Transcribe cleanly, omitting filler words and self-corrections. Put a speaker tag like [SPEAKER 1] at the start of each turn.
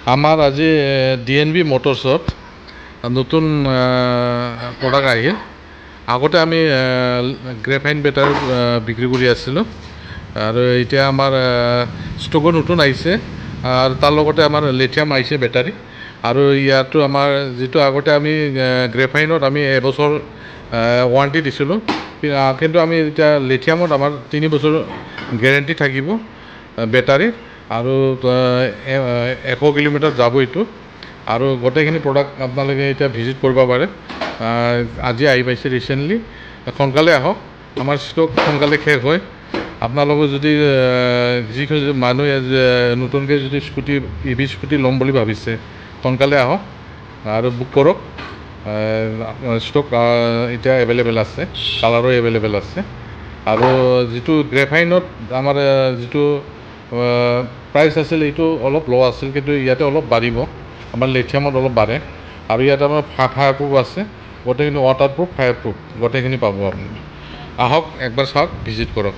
[SPEAKER 1] আমাৰ আজি DNB মটৰছত নতুন প্ৰডাক্ট আহিল। আগতে আমি গ্ৰেফাইন বেটাৰী বিক্ৰী কৰি আছিলোঁ আৰু এতিয়া আমাৰ ষ্টকত নতুন আহিছে আৰু তাৰ লগতে আমাৰ লিথিয়াম আহিছে বেটাৰী। আৰু ইয়াতো আমাৰ যিটো আগতে আমি গ্ৰেফাইনত আমি এবছৰ ৱাৰেণ্টি দিছিলোঁ, কিন্তু আমি এতিয়া লিথিয়ামত আমাৰ 3 বছৰ গেৰেণ্টি থাকিব বেটাৰীৰ। আৰু 100 কিলোমিটাৰ যাব এইটো। আৰু গোটেইখিনি প্ৰডাক্ট আপোনালোকে এতিয়া ভিজিট কৰিব পাৰে। আজি আহি পাইছে ৰিচেণ্টলি। সোনকালে আহক, আমাৰ ষ্টক সোনকালে শেষ হয়। আপোনালোকে যদি যিখিনি মানুহে নতুনকৈ যদি EV স্কুটি ল'ম বুলি ভাবিছে, সোনকালে আহক আৰু বুক কৰক। ষ্টক এতিয়া এভেইলেবল আছে, কালাৰো এভেইলেবল আছে। আৰু যিটো গ্ৰেফাইনত আমাৰ যিটো প্ৰাইচ আছিল এইটো অলপ ল' আছিল, কিন্তু ইয়াতে অলপ বাঢ়িব। আমাৰ লিথিয়ামত অলপ বাঢ়ে। আৰু ইয়াত আমাৰ ফায়াৰ প্ৰুফ আছে, গোটেইখিনি ৱাটাৰ প্ৰুফ, ফায়াৰ প্ৰুফ গোটেইখিনি পাব আপুনি। আহক একবাৰ চাওক, ভিজিট কৰক।